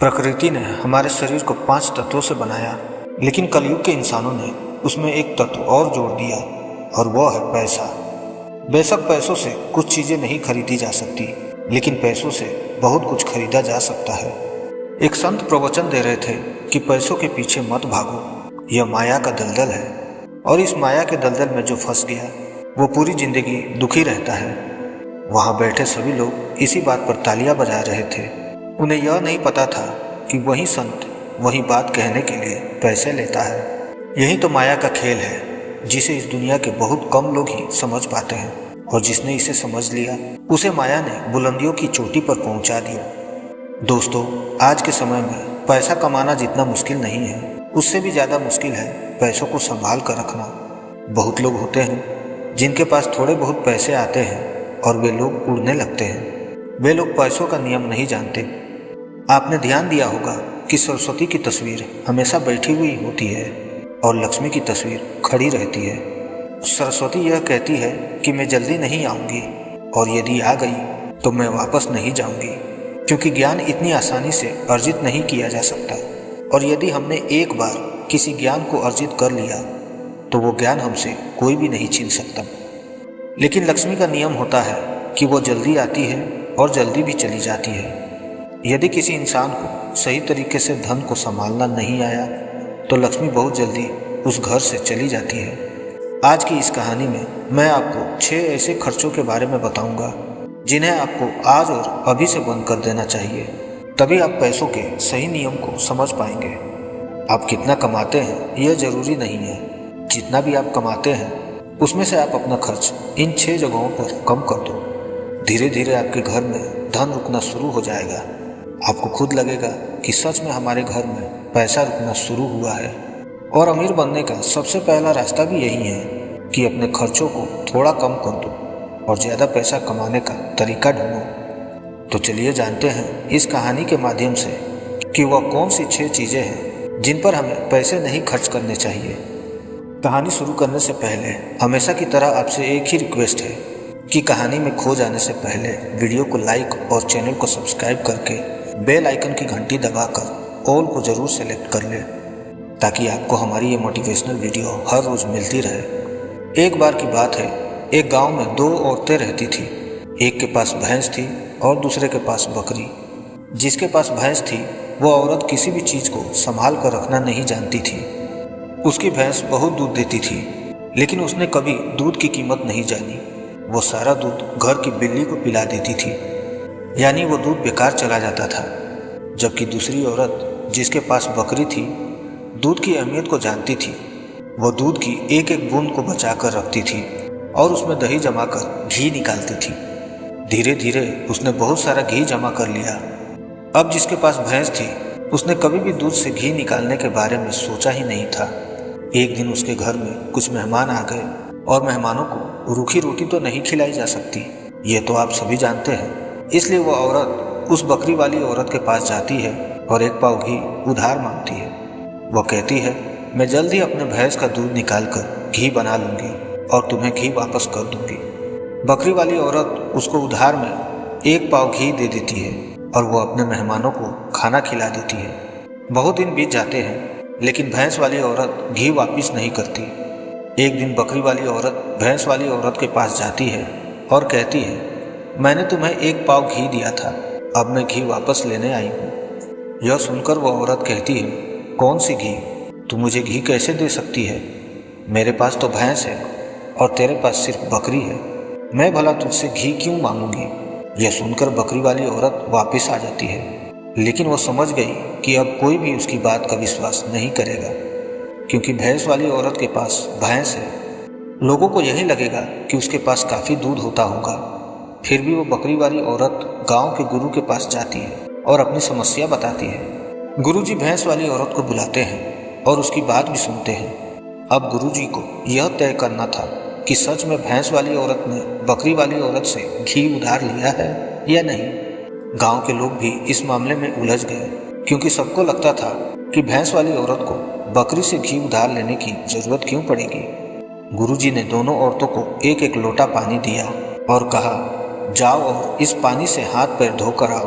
प्रकृति ने हमारे शरीर को 5 तत्वों से बनाया, लेकिन कलयुग के इंसानों ने उसमें एक तत्व और जोड़ दिया और वह है पैसा। बेशक पैसों से कुछ चीज़ें नहीं खरीदी जा सकती, लेकिन पैसों से बहुत कुछ खरीदा जा सकता है। एक संत प्रवचन दे रहे थे कि पैसों के पीछे मत भागो, यह माया का दलदल है, और इस माया के दलदल में जो फंस गया वो पूरी जिंदगी दुखी रहता है। वहाँ बैठे सभी लोग इसी बात पर तालियां बजा रहे थे। उन्हें यह नहीं पता था कि वही संत वही बात कहने के लिए पैसे लेता है। यही तो माया का खेल है, जिसे इस दुनिया के बहुत कम लोग ही समझ पाते हैं, और जिसने इसे समझ लिया उसे माया ने बुलंदियों की चोटी पर पहुंचा दिया। दोस्तों, आज के समय में पैसा कमाना जितना मुश्किल नहीं है, उससे भी ज़्यादा मुश्किल है पैसों को संभाल कर रखना। बहुत लोग होते हैं जिनके पास थोड़े बहुत पैसे आते हैं और वे लोग उड़ने लगते हैं। वे लोग पैसों का नियम नहीं जानते। आपने ध्यान दिया होगा कि सरस्वती की तस्वीर हमेशा बैठी हुई होती है और लक्ष्मी की तस्वीर खड़ी रहती है। सरस्वती यह कहती है कि मैं जल्दी नहीं आऊँगी, और यदि आ गई तो मैं वापस नहीं जाऊँगी, क्योंकि ज्ञान इतनी आसानी से अर्जित नहीं किया जा सकता, और यदि हमने एक बार किसी ज्ञान को अर्जित कर लिया तो वो ज्ञान हमसे कोई भी नहीं छीन सकता। लेकिन लक्ष्मी का नियम होता है कि वो जल्दी आती है और जल्दी भी चली जाती है। यदि किसी इंसान को सही तरीके से धन को संभालना नहीं आया तो लक्ष्मी बहुत जल्दी उस घर से चली जाती है। आज की इस कहानी में मैं आपको 6 ऐसे खर्चों के बारे में बताऊंगा जिन्हें आपको आज और अभी से बंद कर देना चाहिए। तभी आप पैसों के सही नियम को समझ पाएंगे। आप कितना कमाते हैं यह जरूरी नहीं है। जितना भी आप कमाते हैं उसमें से आप अपना खर्च इन 6 जगहों पर कम कर दो। धीरे धीरे आपके घर में धन रुकना शुरू हो जाएगा। आपको खुद लगेगा कि सच में हमारे घर में पैसा रुकना शुरू हुआ है। और अमीर बनने का सबसे पहला रास्ता भी यही है कि अपने खर्चों को थोड़ा कम कर दो और ज़्यादा पैसा कमाने का तरीका ढूंढो। तो चलिए जानते हैं इस कहानी के माध्यम से कि वह कौन सी 6 चीज़ें हैं जिन पर हमें पैसे नहीं खर्च करने चाहिए। कहानी शुरू करने से पहले हमेशा की तरह आपसे एक ही रिक्वेस्ट है कि कहानी में खो जाने से पहले वीडियो को लाइक और चैनल को सब्सक्राइब करके बेल आइकन की घंटी दबाकर ऑल को ज़रूर सेलेक्ट कर लें, ताकि आपको हमारी ये मोटिवेशनल वीडियो हर रोज़ मिलती रहे। एक बार की बात है, एक गांव में 2 औरतें रहती थी। एक के पास भैंस थी और दूसरे के पास बकरी। जिसके पास भैंस थी वो औरत किसी भी चीज़ को संभाल कर रखना नहीं जानती थी। उसकी भैंस बहुत दूध देती थी, लेकिन उसने कभी दूध की कीमत नहीं जानी। वो सारा दूध घर की बिल्ली को पिला देती थी, यानी वो दूध बेकार चला जाता था। जबकि दूसरी औरत जिसके पास बकरी थी दूध की अहमियत को जानती थी। वो दूध की एक एक बूंद को बचा कर रखती थी और उसमें दही जमा कर घी निकालती थी। धीरे धीरे उसने बहुत सारा घी जमा कर लिया। अब जिसके पास भैंस थी उसने कभी भी दूध से घी निकालने के बारे में सोचा ही नहीं था। एक दिन उसके घर में कुछ मेहमान आ गए, और मेहमानों को रूखी रोटी तो नहीं खिलाई जा सकती, ये तो आप सभी जानते हैं। इसलिए वो औरत उस बकरी वाली औरत के पास जाती है और 1 पाव घी उधार मांगती है। वो कहती है, मैं जल्द ही अपने भैंस का दूध निकाल कर घी बना लूँगी और तुम्हें घी वापस कर दूँगी। बकरी वाली औरत उसको उधार में 1 पाव घी दे देती है और वो अपने मेहमानों को खाना खिला देती है। बहुत दिन बीत जाते हैं, लेकिन भैंस वाली औरत घी वापस नहीं करती। एक दिन बकरी वाली औरत भैंस वाली औरत के पास जाती है और कहती है, मैंने तुम्हें 1 पाव घी दिया था, अब मैं घी वापस लेने आई हूँ। यह सुनकर वो औरत कहती है, कौन सी घी? तू मुझे घी कैसे दे सकती है? मेरे पास तो भैंस है और तेरे पास सिर्फ बकरी है। मैं भला तुझसे घी क्यों मांगूंगी? यह सुनकर बकरी वाली औरत वापस आ जाती है, लेकिन वो समझ गई कि अब कोई भी उसकी बात का विश्वास नहीं करेगा, क्योंकि भैंस वाली औरत के पास भैंस है। लोगों को यही लगेगा कि उसके पास काफ़ी दूध होता होगा। फिर भी वो बकरी वाली औरत गांव के गुरु के पास जाती है और अपनी समस्या बताती है। गुरुजी भैंस वाली औरत को बुलाते हैं और उसकी बात भी सुनते हैं। अब गुरुजी को यह तय करना था कि सच में भैंस वाली औरत ने बकरी वाली औरत से घी उधार लिया है या नहीं। गांव के लोग भी इस मामले में उलझ गए, क्योंकि सबको लगता था कि भैंस वाली औरत को बकरी से घी उधार लेने की जरूरत क्यों पड़ेगी। गुरुजी ने दोनों औरतों को एक एक लोटा पानी दिया और कहा, जाओ और इस पानी से हाथ पैर धोकर आओ।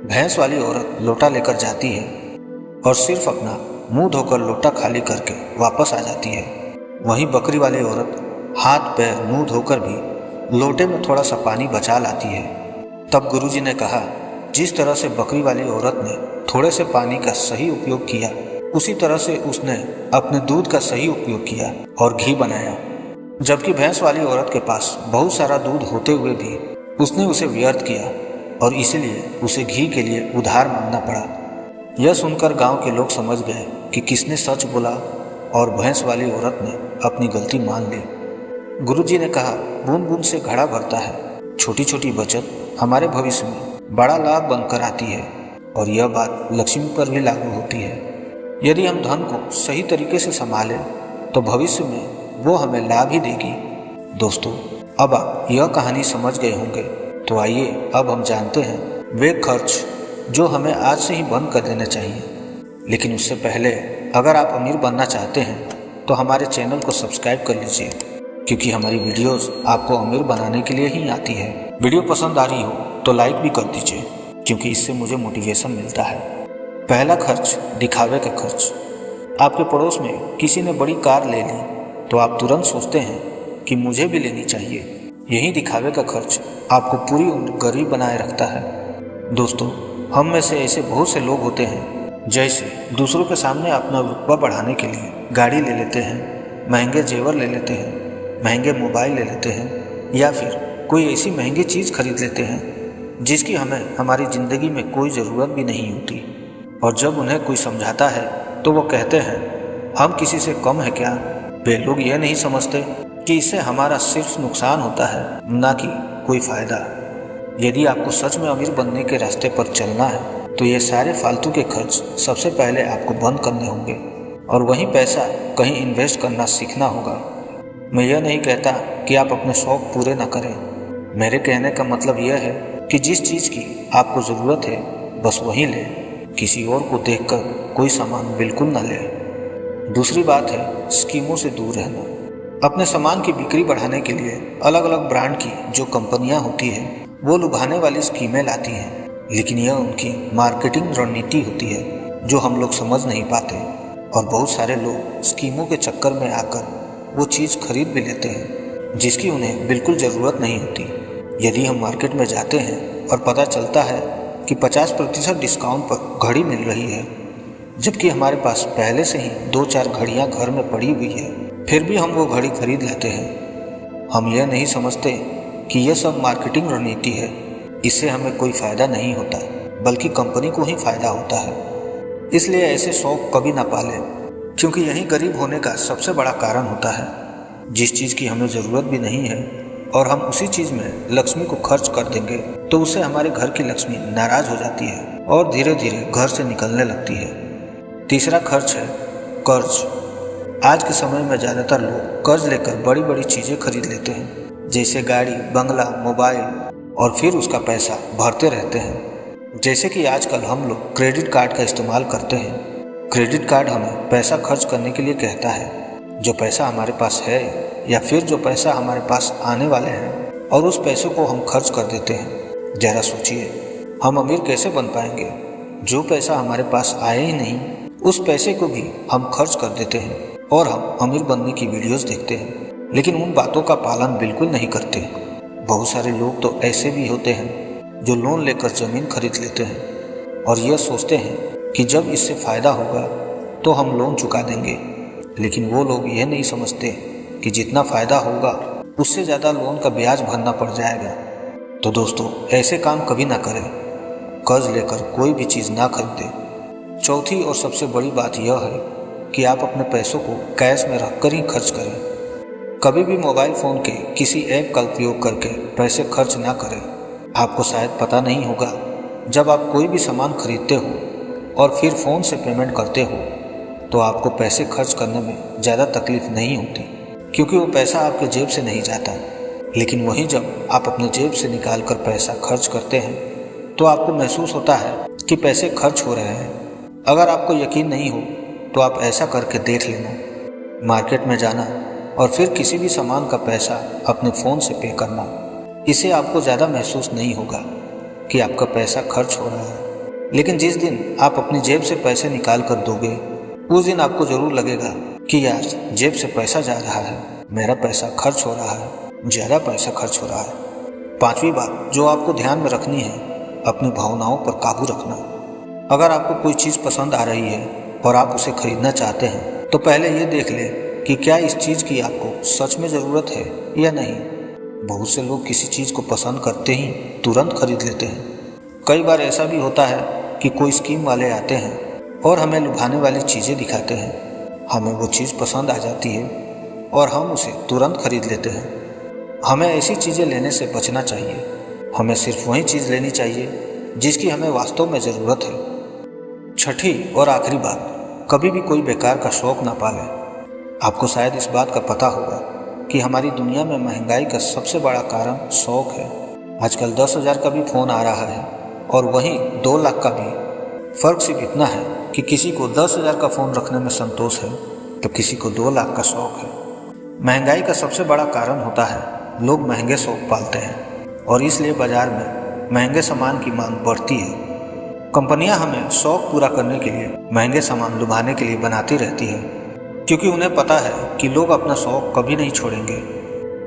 भैंस वाली औरत लोटा लेकर जाती है और सिर्फ अपना मुंह धोकर लोटा खाली करके वापस आ जाती है। वहीं बकरी वाली औरत हाथ पैर मुंह धोकर भी लोटे में थोड़ा सा पानी बचा लाती है। तब गुरुजी ने कहा, जिस तरह से बकरी वाली औरत ने थोड़े से पानी का सही उपयोग किया, उसी तरह से उसने अपने दूध का सही उपयोग किया और घी बनाया। जबकि भैंस वाली औरत के पास बहुत सारा दूध होते हुए भी उसने उसे व्यर्थ किया और इसलिए उसे घी के लिए उधार मांगना पड़ा। यह सुनकर गांव के लोग समझ गए कि किसने सच बोला और भैंस वाली औरत ने अपनी गलती मान ली। गुरुजी ने कहा, बूंद बूंद से घड़ा भरता है। छोटी छोटी बचत हमारे भविष्य में बड़ा लाभ बनकर आती है और यह बात लक्ष्मी पर भी लागू होती है। यदि हम धन को सही तरीके से संभालें तो भविष्य में वो हमें लाभ ही देगी। दोस्तों, अब आप यह कहानी समझ गए होंगे, तो आइए अब हम जानते हैं वे खर्च जो हमें आज से ही बंद कर देने चाहिए। लेकिन उससे पहले अगर आप अमीर बनना चाहते हैं तो हमारे चैनल को सब्सक्राइब कर लीजिए, क्योंकि हमारी वीडियोस आपको अमीर बनाने के लिए ही आती है। वीडियो पसंद आ रही हो तो लाइक भी कर दीजिए, क्योंकि इससे मुझे मोटिवेशन मिलता है। पहला खर्च, दिखावे का खर्च। आपके पड़ोस में किसी ने बड़ी कार ले ली तो आप तुरंत सोचते हैं कि मुझे भी लेनी चाहिए। यही दिखावे का खर्च आपको पूरी उम्र गरीब बनाए रखता है। दोस्तों, हम में से ऐसे बहुत से लोग होते हैं जैसे दूसरों के सामने अपना रुतबा बढ़ाने के लिए गाड़ी ले लेते हैं, महंगे जेवर ले लेते हैं, महंगे मोबाइल ले लेते हैं, या फिर कोई ऐसी महंगी चीज़ खरीद लेते हैं जिसकी हमें हमारी ज़िंदगी में कोई ज़रूरत भी नहीं होती। और जब उन्हें कोई समझाता है तो वो कहते हैं, हम किसी से कम है क्या। वे लोग ये नहीं समझते कि इससे हमारा सिर्फ नुकसान होता है, ना कि कोई फ़ायदा। यदि आपको सच में अमीर बनने के रास्ते पर चलना है तो ये सारे फालतू के खर्च सबसे पहले आपको बंद करने होंगे और वही पैसा कहीं इन्वेस्ट करना सीखना होगा। मैं यह नहीं कहता कि आप अपने शौक़ पूरे ना करें। मेरे कहने का मतलब यह है कि जिस चीज़ की आपको ज़रूरत है बस वही लें। किसी और को देखकर कोई सामान बिल्कुल ना लें। दूसरी बात है स्कीमों से दूर रहना। अपने सामान की बिक्री बढ़ाने के लिए अलग अलग ब्रांड की जो कंपनियां होती हैं वो लुभाने वाली स्कीमें लाती हैं, लेकिन यह उनकी मार्केटिंग रणनीति होती है जो हम लोग समझ नहीं पाते। और बहुत सारे लोग स्कीमों के चक्कर में आकर वो चीज़ खरीद भी लेते हैं जिसकी उन्हें बिल्कुल ज़रूरत नहीं होती। यदि हम मार्केट में जाते हैं और पता चलता है कि 50% डिस्काउंट पर घड़ी मिल रही है, जबकि हमारे पास पहले से ही 2-4 घड़ियां घर में पड़ी हुई है, फिर भी हम वो घड़ी खरीद लेते हैं। हम यह नहीं समझते कि यह सब मार्केटिंग रणनीति है। इससे हमें कोई फ़ायदा नहीं होता, बल्कि कंपनी को ही फ़ायदा होता है। इसलिए ऐसे शौक़ कभी ना पालें, क्योंकि यही गरीब होने का सबसे बड़ा कारण होता है। जिस चीज़ की हमें ज़रूरत भी नहीं है और हम उसी चीज़ में लक्ष्मी को खर्च कर देंगे तो उससे हमारे घर की लक्ष्मी नाराज़ हो जाती है और धीरे धीरे घर से निकलने लगती है। तीसरा खर्च है कर्ज। आज के समय में ज़्यादातर लोग कर्ज लेकर बड़ी बड़ी चीज़ें खरीद लेते हैं, जैसे गाड़ी, बंगला, मोबाइल, और फिर उसका पैसा भरते रहते हैं। जैसे कि आजकल हम लोग क्रेडिट कार्ड का इस्तेमाल करते हैं। क्रेडिट कार्ड हमें पैसा खर्च करने के लिए कहता है। जो पैसा हमारे पास है या फिर जो पैसा हमारे पास आने वाले हैं और उस पैसे को हम खर्च कर देते हैं। ज़रा सोचिए, हम अमीर कैसे बन पाएंगे। जो पैसा हमारे पास आए ही नहीं उस पैसे को भी हम खर्च कर देते हैं और हम अमीर बनने की वीडियोस देखते हैं, लेकिन उन बातों का पालन बिल्कुल नहीं करते। बहुत सारे लोग तो ऐसे भी होते हैं जो लोन लेकर ज़मीन खरीद लेते हैं और यह सोचते हैं कि जब इससे फ़ायदा होगा तो हम लोन चुका देंगे, लेकिन वो लोग यह नहीं समझते कि जितना फ़ायदा होगा उससे ज़्यादा लोन का ब्याज भरना पड़ जाएगा। तो दोस्तों, ऐसे काम कभी ना करें। कर्ज लेकर कोई भी चीज़ ना खरीदें। चौथी और सबसे बड़ी बात यह है कि आप अपने पैसों को कैश में रखकर ही खर्च करें। कभी भी मोबाइल फ़ोन के किसी ऐप का उपयोग करके पैसे खर्च ना करें। आपको शायद पता नहीं होगा, जब आप कोई भी सामान खरीदते हो और फिर फ़ोन से पेमेंट करते हो तो आपको पैसे खर्च करने में ज़्यादा तकलीफ़ नहीं होती, क्योंकि वो पैसा आपके जेब से नहीं जाता। लेकिन वहीं जब आप अपने जेब से निकाल कर पैसा खर्च करते हैं तो आपको महसूस होता है कि पैसे खर्च हो रहे हैं। अगर आपको यकीन नहीं हो तो आप ऐसा करके देख लेना। मार्केट में जाना और फिर किसी भी सामान का पैसा अपने फ़ोन से पे करना। इससे आपको ज़्यादा महसूस नहीं होगा कि आपका पैसा खर्च हो रहा है। लेकिन जिस दिन आप अपनी जेब से पैसे निकाल कर दोगे, उस दिन आपको जरूर लगेगा कि यार जेब से पैसा जा रहा है, मेरा पैसा खर्च हो रहा है, ज़्यादा पैसा खर्च हो रहा है। 5वीं बात जो आपको ध्यान में रखनी है, अपनी भावनाओं पर काबू रखना। अगर आपको कोई चीज़ पसंद आ रही है और आप उसे खरीदना चाहते हैं तो पहले ये देख लें कि क्या इस चीज़ की आपको सच में ज़रूरत है या नहीं। बहुत से लोग किसी चीज़ को पसंद करते ही तुरंत खरीद लेते हैं। कई बार ऐसा भी होता है कि कोई स्कीम वाले आते हैं और हमें लुभाने वाली चीज़ें दिखाते हैं। हमें वो चीज़ पसंद आ जाती है और हम उसे तुरंत खरीद लेते हैं। हमें ऐसी चीज़ें लेने से बचना चाहिए। हमें सिर्फ वही चीज़ लेनी चाहिए जिसकी हमें वास्तव में ज़रूरत है। 6ठी और आखिरी बात, कभी भी कोई बेकार का शौक़ ना पालें। आपको शायद इस बात का पता होगा कि हमारी दुनिया में महंगाई का सबसे बड़ा कारण शौक़ है। आजकल 10,000 का भी फ़ोन आ रहा है और वहीं 2 लाख का भी। फ़र्क सिर्फ इतना है कि किसी को 10,000 का फ़ोन रखने में संतोष है तो किसी को 2 लाख का शौक़ है। महंगाई का सबसे बड़ा कारण होता है लोग महंगे शौक़ पालते हैं और इसलिए बाज़ार में महंगे सामान की मांग बढ़ती है। कंपनियां हमें शौक़ पूरा करने के लिए महंगे सामान लुभाने के लिए बनाती रहती है, क्योंकि उन्हें पता है कि लोग अपना शौक़ कभी नहीं छोड़ेंगे।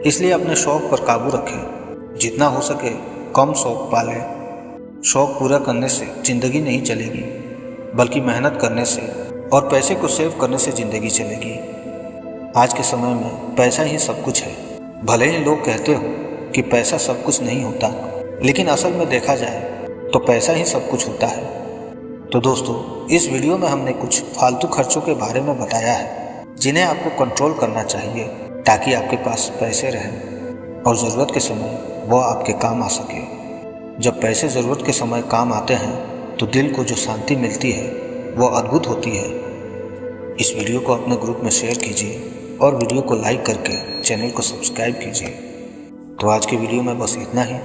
इसलिए अपने शौक़ पर काबू रखें। जितना हो सके कम शौक़ पालें। शौक़ पूरा करने से ज़िंदगी नहीं चलेगी, बल्कि मेहनत करने से और पैसे को सेव करने से ज़िंदगी चलेगी। आज के समय में पैसा ही सब कुछ है। भले ही लोग कहते हो कि पैसा सब कुछ नहीं होता, लेकिन असल में देखा जाए तो पैसा ही सब कुछ होता है। तो दोस्तों, इस वीडियो में हमने कुछ फालतू खर्चों के बारे में बताया है जिन्हें आपको कंट्रोल करना चाहिए ताकि आपके पास पैसे रहें और ज़रूरत के समय वह आपके काम आ सके। जब पैसे ज़रूरत के समय काम आते हैं तो दिल को जो शांति मिलती है वह अद्भुत होती है। इस वीडियो को अपने ग्रुप में शेयर कीजिए और वीडियो को लाइक करके चैनल को सब्सक्राइब कीजिए। तो आज की वीडियो में बस इतना ही।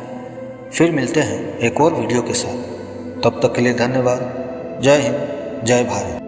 फिर मिलते हैं एक और वीडियो के साथ। तब तक के लिए धन्यवाद। जय हिंद, जय भारत।